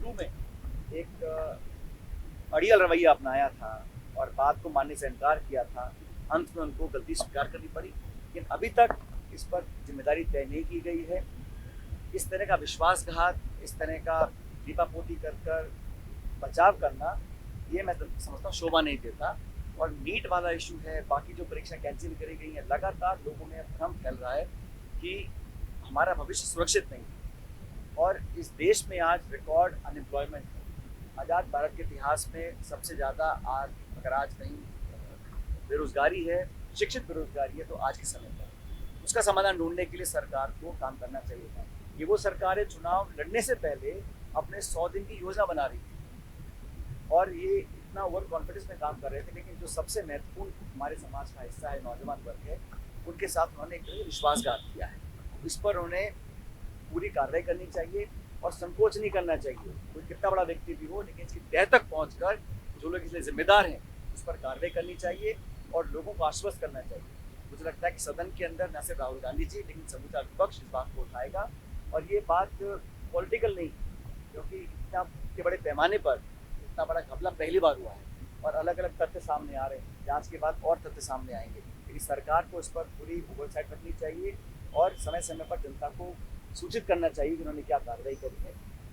शुरू में एक अड़ियल रवैया अपनाया था और बात को मानने से इनकार किया था, अंत में उनको गलती स्वीकार करनी पड़ी। लेकिन अभी तक इस पर जिम्मेदारी तय नहीं की गई है। इस तरह का विश्वासघात, इस तरह का लीपापोती कर कर बचाव करना, ये मैं समझता हूँ शोभा नहीं देता। और नीट वाला इशू है, बाकी जो परीक्षा कैंसिल करी गई है, लगातार लोगों में भ्रम फैल रहा है कि हमारा भविष्य सुरक्षित नहीं है। और इस देश में आज रिकॉर्ड अनएम्प्लॉयमेंट है। आज़ाद भारत के इतिहास में सबसे ज़्यादा आज, अगर आज कहीं बेरोजगारी है, शिक्षित बेरोजगारी है, तो आज के समय पर उसका समाधान ढूंढने के लिए सरकार को काम करना चाहिए था। ये वो सरकार है चुनाव लड़ने से पहले अपने 100 दिन की योजना बना रही थी और ये इतना ओवर कॉन्फिडेंस में काम कर रहे थे। लेकिन जो सबसे महत्वपूर्ण हमारे समाज का हिस्सा है, नौजवान वर्ग है, उनके साथ उन्होंने एक विश्वासघात किया है। इस पर उन्हें पूरी कार्रवाई करनी चाहिए और संकोच नहीं करना चाहिए। कोई कितना बड़ा व्यक्ति भी हो, लेकिन इसकी तह तक पहुंचकर जो लोग इसलिए जिम्मेदार हैं उस पर कार्रवाई करनी चाहिए और लोगों को आश्वस्त करना चाहिए। मुझे लगता है कि सदन के अंदर न सिर्फ राहुल गांधी जी, लेकिन समूचा विपक्ष इस बात को उठाएगा। और ये बात पॉलिटिकल नहीं, क्योंकि इतना के बड़े पैमाने पर इतना बड़ा घपला पहली बार हुआ है और अलग अलग तथ्य सामने आ रहे हैं। जांच के बाद और तथ्य सामने आएंगे, लेकिन सरकार को इस पर पूरी ओवरसाइट रखनी चाहिए और समय समय पर जनता को सूचित करना चाहिए कि उन्होंने क्या कार्रवाई करी है।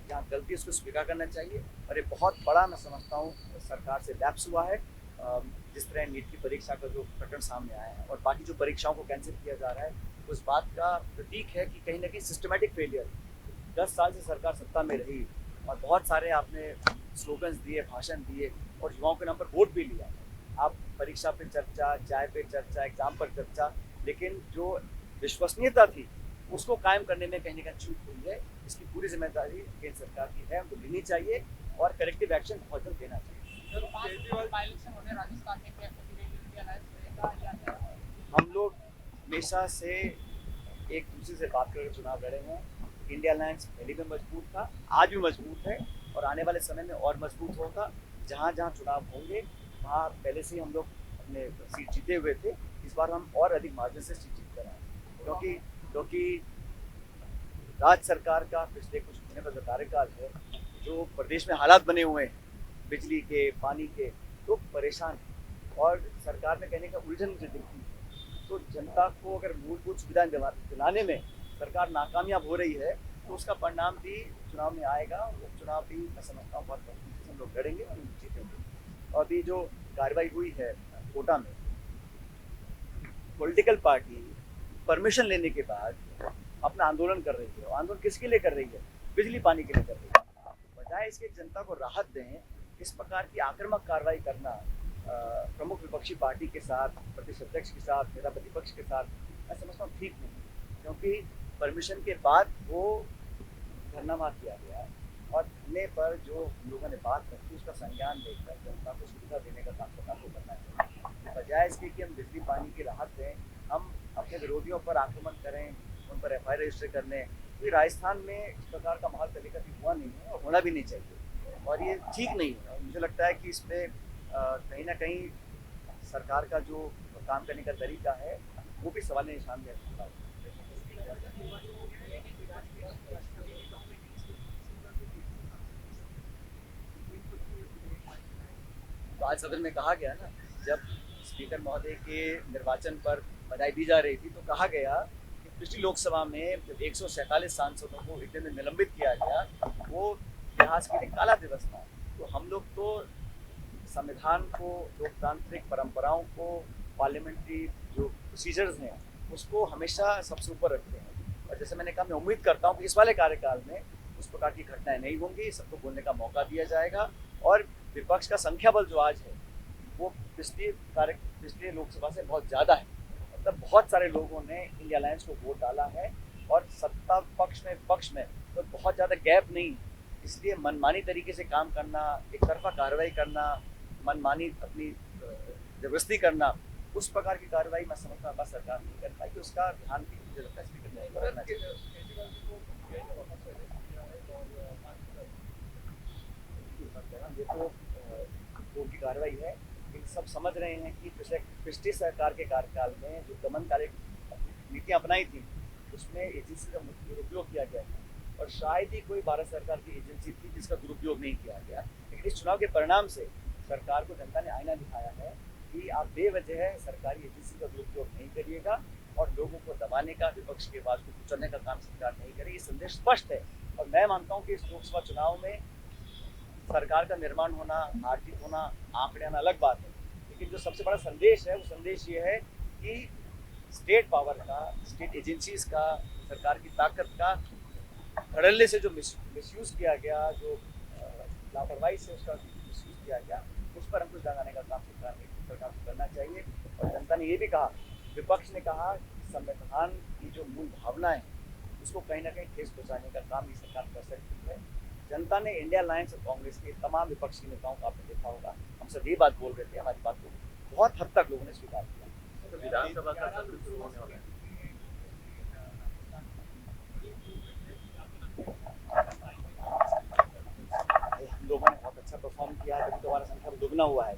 जहाँ गलती उसको स्वीकार करना चाहिए। और ये बहुत बड़ा मैं समझता हूँ सरकार से लैप्स हुआ है। जिस तरह नीट की परीक्षा का जो प्रकरण सामने आया है और बाकी जो परीक्षाओं को कैंसिल किया जा रहा है, उस बात का प्रतीक है कि कहीं ना कहीं सिस्टमेटिक फेलियर। 10 साल से सरकार सत्ता में रही और बहुत सारे आपने स्लोगन्स दिए, भाषण दिए और युवाओं के नाम पर वोट भी लिया। आप परीक्षा पे चर्चा, चाय पे चर्चा, एग्जाम पर चर्चा, लेकिन जो विश्वसनीयता थी उसको कायम करने में कहीं ना कहीं चूक हुई है। इसकी पूरी जिम्मेदारी केंद्र सरकार की है, उनको लेनी चाहिए और करेक्टिव एक्शन बहुत जल्द देना चाहिए। हम लोग हमेशा से एक दूसरे से बात करके चुनाव लड़े हैं। इंडिया अलायंस पहले भी मजबूत था, आज भी मजबूत है और आने वाले समय में और मजबूत होगा। जहाँ जहाँ चुनाव होंगे वहाँ पहले से ही हम लोग अपने सीट जीते हुए थे। इस बार हम और अधिक मार्जिन से सीट जीत कर आए, क्योंकि राज्य सरकार का पिछले कुछ महीने का जो कार्यकाल है, जो प्रदेश में हालात बने हुए हैं बिजली के, पानी के, तो परेशान है और सरकार ने कहने का उलझन मुझे दिखती है। तो जनता को अगर मूलभूत सुविधाएं दिलाने में सरकार नाकामयाब हो रही है, तो उसका परिणाम भी चुनाव में आएगा। वो चुनाव भी मैं समझता हूँ बहुत मजबूती से हम लोग लड़ेंगे और जीतेंगे। और अभी जो कार्रवाई हुई है कोटा में, पॉलिटिकल पार्टी परमिशन लेने के बाद अपना आंदोलन कर रही है। और आंदोलन किसके लिए कर रही है? बिजली पानी के लिए कर रही है। बजाय इसके जनता को राहत दें, इस प्रकार की आक्रामक कार्रवाई करना प्रमुख विपक्षी पार्टी के साथ, प्रदेश अध्यक्ष के साथ, नेता प्रतिपक्ष के साथ, मैं समझता हूँ ठीक नहीं। क्योंकि परमिशन के बाद वो धरना मार किया गया और धरने पर जो लोगों ने बात रखी उसका संज्ञान लेकर जनता को सुविधा देने का काम सरकार को करना चाहिए। बजाय इसके कि हम बिजली पानी की राहत दें, हम अपने विरोधियों पर आक्रमण करें, उन पर FIR रजिस्टर करने। तो राजस्थान में इस प्रकार का माहौल कभी कभी हुआ नहीं है और होना भी नहीं चाहिए और ये ठीक नहीं है। मुझे लगता है कि इसमें कहीं ना कहीं सरकार का जो काम करने का तरीका है वो भी सवाल निशान में रखता है। तो आज सदन में कहा गया ना, जब स्पीकर महोदय के निर्वाचन पर बधाई दी जा रही थी, तो कहा गया कि पिछली लोकसभा में जब 147 सांसदों को एक दिन में निलंबित किया गया, वो इतिहास के लिए काला दिवस था। तो हम लोग तो संविधान को, लोकतांत्रिक परंपराओं को, पार्लियामेंट्री जो प्रोसीजर्स हैं उसको हमेशा सबसे ऊपर रखते हैं। और जैसे मैंने कहा, मैं उम्मीद करता हूँ कि इस वाले कार्यकाल में उस प्रकार की घटनाएं नहीं होंगी, सबको बोलने का मौका दिया जाएगा। और विपक्ष का संख्या बल जो आज है वो पिछले लोकसभा से बहुत ज़्यादा है। मतलब बहुत सारे लोगों ने इंडिया अलायंस को वोट डाला है और सत्ता पक्ष में तो बहुत ज़्यादा गैप नहीं। इसलिए मनमानी तरीके से काम करना, एक तरफा कार्रवाई करना, मनमानी अपनी जबरदस्ती करना, उस प्रकार की कार्रवाई मैं समझता हूँ सरकार नहीं कर पाएगी। उसका ध्यान भी मुझे लगता है स्पीकर को रखना चाहिए। ये तो कोर्ट की कार्रवाई है, लेकिन सब समझ रहे हैं कि पिछली सरकार के कार्यकाल में जो दमनकारी नीतियाँ अपनाई थी उसमें एजेंसी का दुरुपयोग किया गया था और शायद ही कोई भारत सरकार की एजेंसी थी जिसका दुरुपयोग नहीं किया गया। लेकिन इस चुनाव के परिणाम से सरकार को जनता ने आईना दिखाया है कि आप बेवजह सरकारी एजेंसी का दुरुपयोग नहीं करिएगा और लोगों को दबाने का, विपक्ष की आवाज को कुचलने का काम सरकार नहीं करे। ये संदेश स्पष्ट है और मैं मानता हूँ कि इस लोकसभा चुनाव में सरकार का निर्माण होना, हार जीत होना, आंकड़े आना अलग बात है, लेकिन जो सबसे बड़ा संदेश है वो संदेश ये है कि स्टेट पावर का, स्टेट एजेंसीज का, सरकार की ताकत का धड़ल्ले से जो मिसयूज किया गया, जो लापरवाही से उसका मिसयूज किया गया, उस पर अंकुश लगाने का काम सरकार को करना चाहिए। और जनता ने ये भी कहा, विपक्ष ने कहा कि संविधान की जो मूल भावना है उसको कहीं ना कहीं ठेस पहुंचाने का काम ये सरकार कर सकती है। जनता ने इंडिया अलायंस और कांग्रेस के तमाम विपक्षी नेताओं को आपने देखा होगा, हम सब ये बात बोल रहे थे, हमारी बात को बहुत हद तक लोगों ने स्वीकार किया। तो विधानसभा का सत्र शुरू होने वाला है। हम लोगों ने बहुत अच्छा परफॉर्म किया है, तभी तो हमारा संख्या दुगना हुआ है।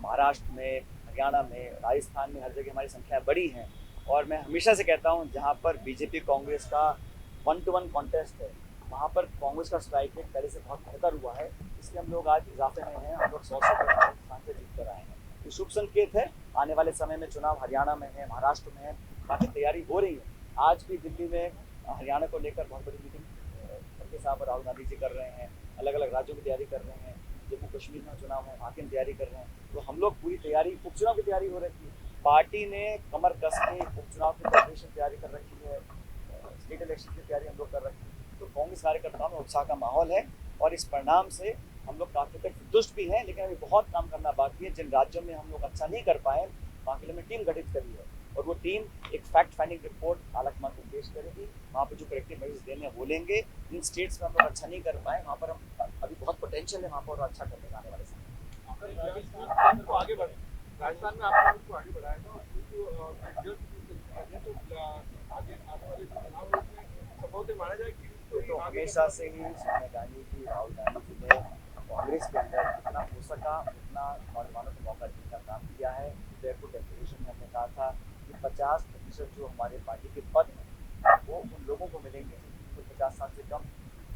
महाराष्ट्र में, हरियाणा में, राजस्थान में हर जगह हमारी संख्या बड़ी है। और मैं हमेशा से कहता हूँ, जहाँ पर बीजेपी कांग्रेस का 1-to-1 कॉन्टेस्ट है, वहाँ पर कांग्रेस का स्ट्राइक रेट पहले से बहुत बेहतर हुआ है। इसलिए हम लोग आज इजाफे में हैं, हम लोग 100 से सांसद जीत कर आए हैं। ये शुभ संकेत है। आने वाले समय में चुनाव हरियाणा में है, महाराष्ट्र में है, काफ़ी तैयारी हो रही है। आज भी दिल्ली में हरियाणा को लेकर बहुत बड़ी मीटिंग खड़गे साहब राहुल गांधी जी कर रहे हैं, अलग अलग राज्यों की तैयारी कर रहे हैं। जम्मू कश्मीर में चुनाव है, वहाँ की तैयारी कर रहे हैं। तो हम लोग पूरी तैयारी, उपचुनाव की तैयारी हो रही है। पार्टी ने कमर कस के उपचुनाव की प्रिपरेशन तैयारी कर रखी है, स्टेट इलेक्शन की तैयारी हम लोग कर रखी है। तो कांग्रेस कार्यकर्ताओं में उत्साह का माहौल है और इस परिणाम से हम लोग काफी तक संतुष्ट भी हैं, लेकिन अभी बहुत काम करना बाकी है। जिन राज्यों में हम लोग अच्छा नहीं कर पाए, वहाँ के लिए मैं टीम गठित करी है और वो टीम एक फैक्ट फाइंडिंग रिपोर्ट आलाकमान को पेश करेगी। वहाँ पर जो करेक्टिव मेजर्स देने हैं वो लेंगे। जिन स्टेट्स में हम लोग अच्छा नहीं कर पाए, वहाँ पर हम अभी बहुत पोटेंशियल है, वहाँ पर अच्छा करने का आने वाले समय। राजस्थान में आपने उसको आगे बढ़ाया था, आगे आने वाले चुनाव में संभवतः माना जाए कि तो हमेशा से ही सोनिया गांधी जी, राहुल गांधी जी ने कांग्रेस के अंदर जितना हो सका उतना नौजवानों को मौका देने का काम किया है। जयपुर डेक्लेरेशन में हमने कहा था कि 50% जो हमारे पार्टी के पद हैं वो उन लोगों को मिलेंगे जो 50 साल से कम।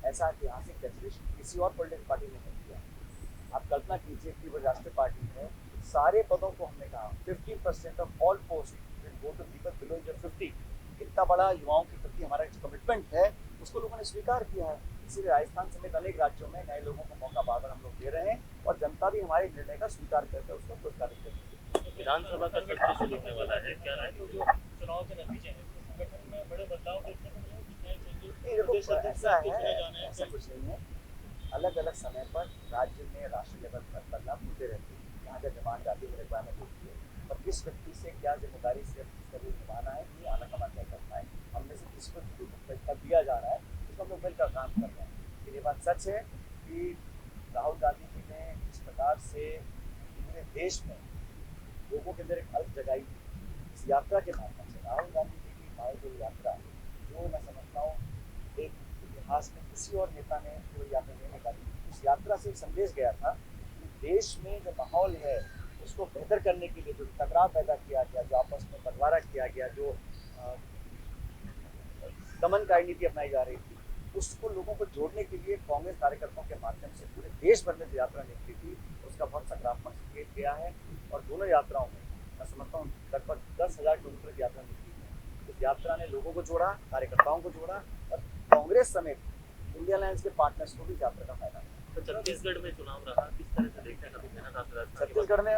ऐसा ऐतिहासिक डेक्लेरेशन किसी और पॉलिटिकल पार्टी ने नहीं किया। आप कल्पना कीजिए कि वो राष्ट्रीय पार्टी है, सारे पदों को हमने कहा 50% of all post will go to people below the 50। इतना बड़ा युवाओं के प्रति हमारा कमिटमेंट है, उसको लोगों ने स्वीकार किया है। इसीलिए राजस्थान समेत अनेक राज्यों में नए लोगों को मौका बार बार हम लोग दे रहे हैं और जनता भी हमारे निर्णय का स्वीकार करके उसको प्रोत्साहित करती है। विधानसभा का सत्र शुरू होने वाला है, क्या जो चुनाव के नतीजे हैं संगठन में बड़े बदलाव देखने को मिले? ऐसा कुछ नहीं है। अलग अलग समय पर राज्य में राष्ट्रीय लेवल पर बदलाव होते रहते हैं। यहाँ का डिमांड आती है, रिक्वायरमेंट होती है और किस व्यक्ति से क्या जिम्मेदारी से कभी निभाना है ये आलाकमान तय करता है। हमने से किसको जो दिया जा रहा है उसको हम लोग मिलकर काम कर रहे हैं। ये बात सच है कि राहुल गांधी जी ने इस प्रकार से पूरे देश में लोगों के अंदर एक अलग जगाई थी इस यात्रा के माध्यम से। राहुल गांधी जी की माई यात्रा जो मैं समझता हूँ एक इतिहास में किसी और नेता ने कोई यात्रा नहीं निकाली। उस यात्रा से एक संदेश गया था कि देश में जो माहौल है उसको बेहतर करने के लिए जो टकराव पैदा किया गया, जो आपस में बंटवारा किया गया, जो दमन की नीति अपनाई जा रही थी, उसको लोगों को जोड़ने के लिए कांग्रेस कार्यकर्ताओं के माध्यम से पूरे देश भर में जो यात्रा निकली थी उसका बहुत सकारात्मक संकेत गया है। और दोनों यात्राओं में मैं समझता हूँ लगभग 10,000 किलोमीटर की यात्रा निकली है। उस यात्रा ने लोगों को जोड़ा, कार्यकर्ताओं को जोड़ा और कांग्रेस समेत इंडिया अलायंस के पार्टनर्स को भी यात्रा का फायदा मिला। तो छत्तीसगढ़ में चुनाव रहा, किस तरह से देखने का मेहनत आता है? छत्तीसगढ़ में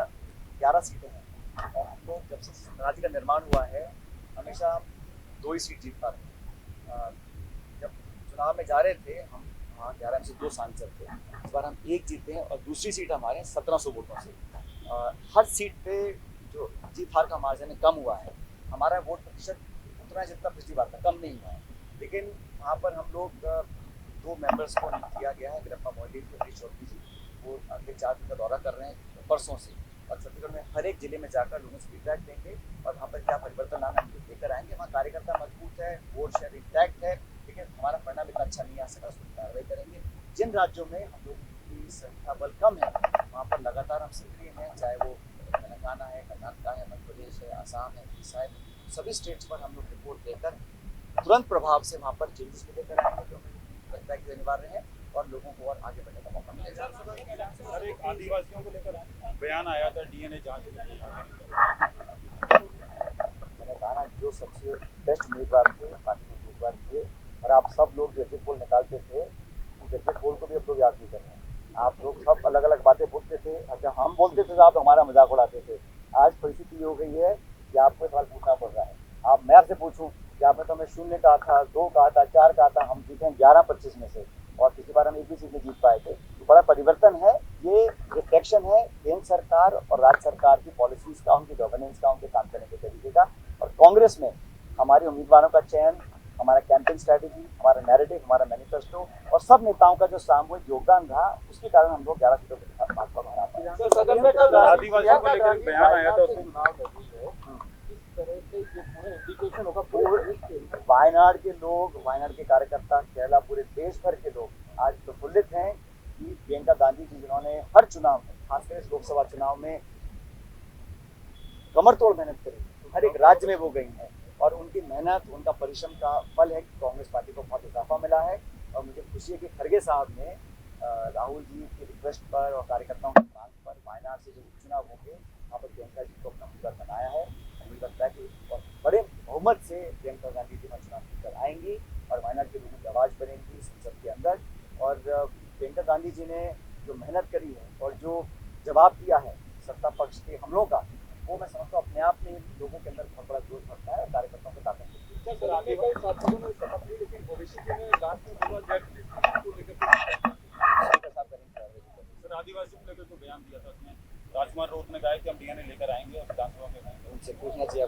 11 सीटें हैं और हम लोग जब से राज्य का निर्माण हुआ है हमेशा 2 ही सीट जीत पाते हैं। जब चुनाव में जा रहे थे हम वहाँ 11 में से 2 सांसद थे, इस बार हम 1 जीते हैं और दूसरी सीट हमारे 1700 वोटों से। हर सीट पे जो जीत हार का मार्जिन कम हुआ है, हमारा वोट प्रतिशत उतना जितना पिछली बार था, कम नहीं हुआ है। लेकिन वहाँ पर हम लोग 2 मेंबर्स को नियुक्त किया गया है, वीरप्पा मोइली जी, हरीश चौधरी जी, वो अगले 4 दिन का दौरा कर रहे हैं परसों से और छत्तीसगढ़ में हर एक जिले में जाकर लोगों से फीडबैक देंगे और वहाँ पर क्या परिवर्तन लाना हम लेकर आएंगे। वहाँ कार्यकर्ता मजबूत है, वोट शेयर इंटैक्ट है, लेकिन हमारा परिणाम इतना अच्छा नहीं आ सका, उसको कार्रवाई करेंगे। जिन राज्यों में हम लोग की संख्या बल कम है वहाँ पर लगातार हम सक्रिय हैं, चाहे वो तेलंगाना है, कर्नाटका है, मध्य प्रदेश है, आसाम है, उड़ीसा है, सभी स्टेट्स पर हम लोग रिपोर्ट देकर तुरंत प्रभाव से वहाँ पर चेंजेस भी लेकर आएंगे जो हमें लगता है कि अनिवार्य है और लोगों को और आगे बढ़ने का मौका मिलेगा। एक आदिवासियों को लेकर बयान आया था डीएनए जांच के लिए। मैंने कहा ना, जो सबसे बेस्ट उम्मीदवार थे पार्टी के उम्मीदवार थे, और आप सब लोग जो एग्जिट पोल निकालते थे, उस एग्जिट पोल को भी अब लोग याद नहीं कर रहे हैं। आप लोग सब अलग अलग बातें बोलते थे, अच्छा हम बोलते थे तो आप हमारा मजाक उड़ाते थे। आज परिस्थिति ये हो गई है कि आपको सवाल पूछना पड़ रहा है। आप मैं आपसे पूछूं कि आपने तो हमें 0 कहा था, 2 कहा था, 4 कहा था, हम जीते हैं 11-25 में से, और पिछली बार हम एक भी सीट में जीत पाए थे। तो बड़ा परिवर्तन है, ये रिफ्लेक्शन है केंद्र सरकार और राज्य सरकार की पॉलिसीज का, उनकी गवर्नेंस का, उनके काम करने के तरीके का। और कांग्रेस में हमारे उम्मीदवारों का चयन, हमारा कैंपेन स्ट्रैटेजी, हमारा नैरेटिव, हमारा मैनिफेस्टो और सब नेताओं का जो सामूहिक योगदान रहा, उसके कारण हम लोग 11 सीटों के साथ भाजपा को हरा पाए। सर, सदन में कल आदिवासियों को लेकर बयान आया था, उसमें वायनाड के लोग, वायनाड के कार्यकर्ता, केरला, पूरे देश भर के लोग आज प्रफुल्लित हैं कि प्रियंका गांधी जी, जिन्होंने हर चुनाव में, खासकर इस लोकसभा चुनाव में कमर तोड़ मेहनत करी, हर एक राज्य में वो गई हैं, और उनकी मेहनत, उनका परिश्रम का फल है कि कांग्रेस पार्टी को बहुत इजाफा मिला है। और मुझे खुशी है कि खड़गे साहब ने राहुल जी की रिक्वेस्ट पर और कार्यकर्ताओं की मांग पर वायनाड से जो उपचुनाव होंगे, वहाँ पर प्रियंका जी को अपना उम्मीदवार बनाया है। मुझे लगता है कि और बड़े बहुमत से प्रियंका गांधी जी चुनाव जीतकर आएंगी और वायनाड के लोगों की आवाज़ बनेंगी संसद के अंदर। और प्रियंका गांधी जी ने जो मेहनत करी है और जो जवाब दिया है सत्ता पक्ष के हमलों का, वो मैं समझता हूँ अपने आप में लोगों के अंदर बहुत बड़ा जोश भरता है और कार्यकर्ताओं को ताकत देती है। सर, आगे कई साथियों ने शपथ ली, लेकिन भविष्य में लास्ट में बोला जय को लेकर सर आदिवासी को लेकर जो बयान दिया था उसमें राजकुमार राउत ने कहा है कि हम डीएनए लेकर आएंगे और विधानसभा में उनसे पूछना चाहिए।